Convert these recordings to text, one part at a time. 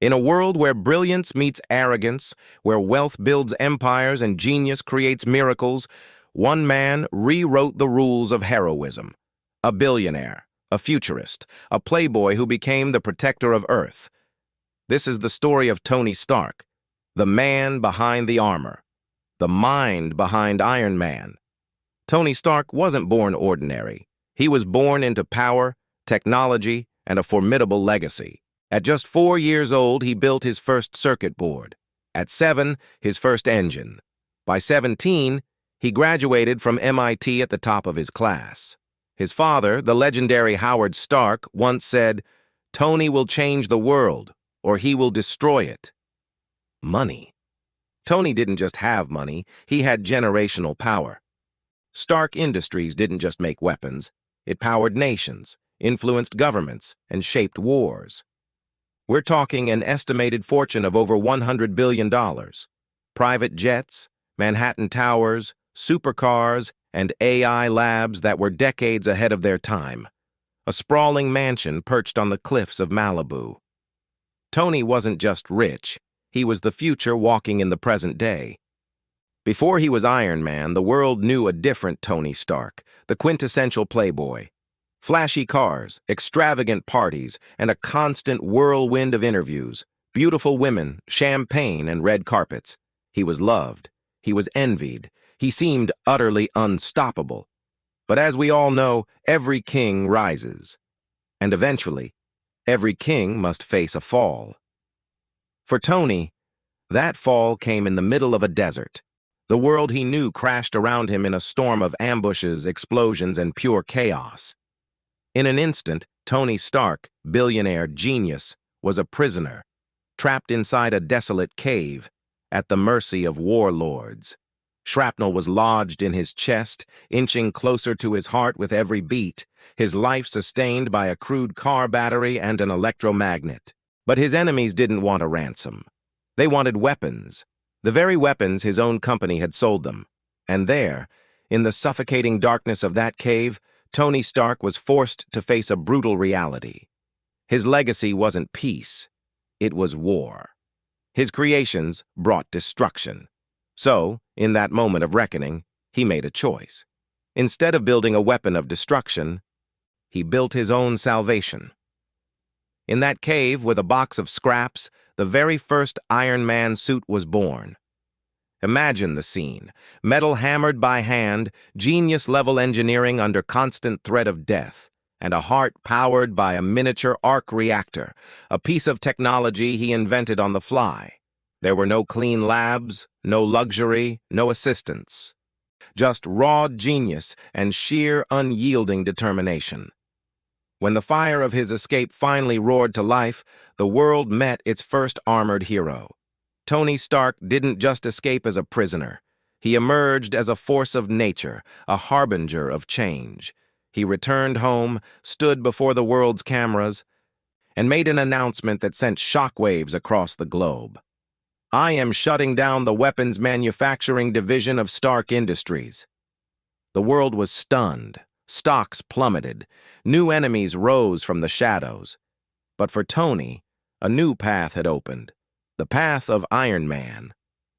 In a world where brilliance meets arrogance, where wealth builds empires and genius creates miracles, one man rewrote the rules of heroism. A billionaire, a futurist, a playboy who became the protector of Earth. This is the story of Tony Stark, the man behind the armor, the mind behind Iron Man. Tony Stark wasn't born ordinary. He was born into power, technology, and a formidable legacy. At just 4 years old, he built his first circuit board. At 7, his first engine. By 17, he graduated from MIT at the top of his class. His father, the legendary Howard Stark, once said, "Tony will change the world, or he will destroy it." Money. Tony didn't just have money, he had generational power. Stark Industries didn't just make weapons. It powered nations, influenced governments, and shaped wars. We're talking an estimated fortune of over $100 billion. Private jets, Manhattan Towers, supercars, and AI labs that were decades ahead of their time. A sprawling mansion perched on the cliffs of Malibu. Tony wasn't just rich, he was the future walking in the present day. Before he was Iron Man, the world knew a different Tony Stark, the quintessential playboy. Flashy cars, extravagant parties, and a constant whirlwind of interviews. Beautiful women, champagne, and red carpets. He was loved. He was envied. He seemed utterly unstoppable. But as we all know, every king rises. And eventually, every king must face a fall. For Tony, that fall came in the middle of a desert. The world he knew crashed around him in a storm of ambushes, explosions, and pure chaos. In an instant, Tony Stark, billionaire genius, was a prisoner, trapped inside a desolate cave, at the mercy of warlords. Shrapnel was lodged in his chest, inching closer to his heart with every beat, his life sustained by a crude car battery and an electromagnet. But his enemies didn't want a ransom. They wanted weapons, the very weapons his own company had sold them. And there, in the suffocating darkness of that cave, Tony Stark was forced to face a brutal reality. His legacy wasn't peace, it was war. His creations brought destruction. So, in that moment of reckoning, he made a choice. Instead of building a weapon of destruction, he built his own salvation. In that cave, with a box of scraps, the very first Iron Man suit was born. Imagine the scene. Metal hammered by hand, genius-level engineering under constant threat of death, and a heart powered by a miniature arc reactor, a piece of technology he invented on the fly. There were no clean labs, no luxury, no assistance. Just raw genius and sheer unyielding determination. When the fire of his escape finally roared to life, the world met its first armored hero. Tony Stark didn't just escape as a prisoner. He emerged as a force of nature, a harbinger of change. He returned home, stood before the world's cameras, and made an announcement that sent shockwaves across the globe. "I am shutting down the weapons manufacturing division of Stark Industries." The world was stunned. Stocks plummeted. New enemies rose from the shadows. But for Tony, a new path had opened. The path of Iron Man.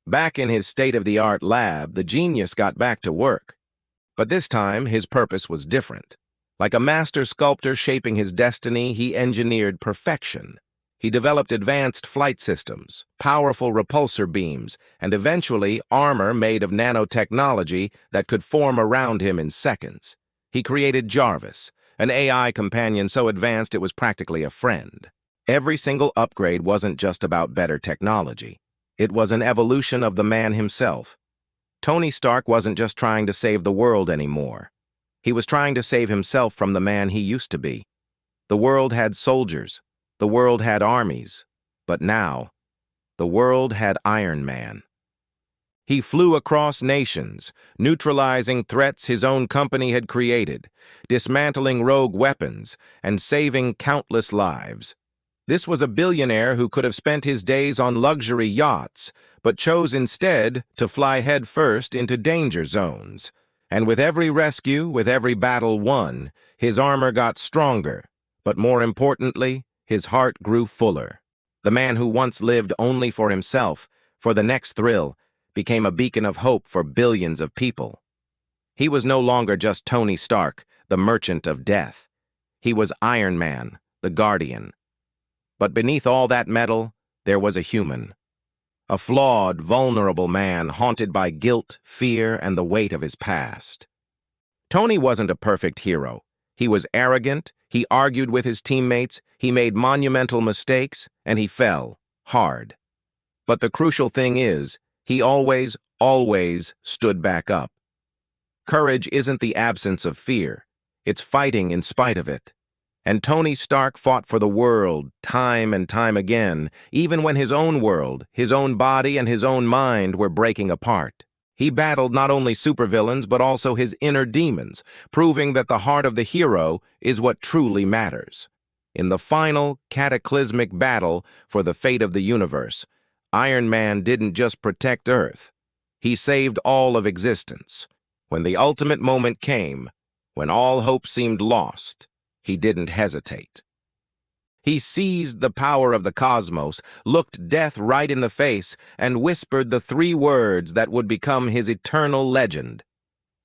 Back in his state-of-the-art lab, the genius got back to work. But this time, his purpose was different. Like a master sculptor shaping his destiny, he engineered perfection. He developed advanced flight systems, powerful repulsor beams, and eventually armor made of nanotechnology that could form around him in seconds. He created Jarvis, an AI companion so advanced it was practically a friend. Every single upgrade wasn't just about better technology. It was an evolution of the man himself. Tony Stark wasn't just trying to save the world anymore. He was trying to save himself from the man he used to be. The world had soldiers. The world had armies. But now, the world had Iron Man. He flew across nations, neutralizing threats his own company had created, dismantling rogue weapons, and saving countless lives. This was a billionaire who could have spent his days on luxury yachts, but chose instead to fly headfirst into danger zones. And with every rescue, with every battle won, his armor got stronger, but more importantly, his heart grew fuller. The man who once lived only for himself, for the next thrill, became a beacon of hope for billions of people. He was no longer just Tony Stark, the merchant of death. He was Iron Man, the Guardian. But beneath all that metal, there was a human. A flawed, vulnerable man haunted by guilt, fear, and the weight of his past. Tony wasn't a perfect hero. He was arrogant, he argued with his teammates, he made monumental mistakes, and he fell hard. But the crucial thing is, he always stood back up. Courage isn't the absence of fear. It's fighting in spite of it. And Tony Stark fought for the world time and time again, even when his own world, his own body, and his own mind were breaking apart. He battled not only supervillains but also his inner demons, proving that the heart of the hero is what truly matters. In the final, cataclysmic battle for the fate of the universe, Iron Man didn't just protect Earth. He saved all of existence. When the ultimate moment came, when all hope seemed lost, he didn't hesitate. He seized the power of the cosmos, looked death right in the face, and whispered the 3 words that would become his eternal legend.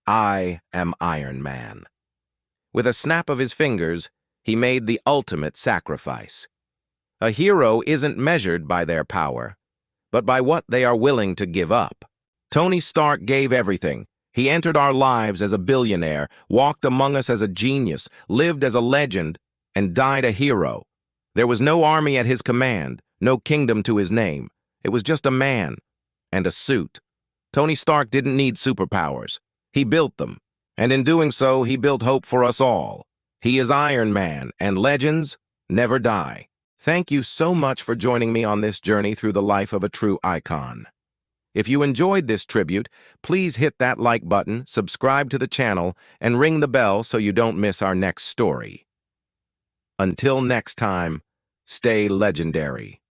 I am Iron Man. With a snap of his fingers, he made the ultimate sacrifice. A hero isn't measured by their power, but by what they are willing to give up. Tony Stark gave everything. He entered our lives as a billionaire, walked among us as a genius, lived as a legend, and died a hero. There was no army at his command, no kingdom to his name. It was just a man and a suit. Tony Stark didn't need superpowers. He built them, and in doing so, he built hope for us all. He is Iron Man, and legends never die. Thank you so much for joining me on this journey through the life of a true icon. If you enjoyed this tribute, please hit that like button, subscribe to the channel, and ring the bell so you don't miss our next story. Until next time, stay legendary.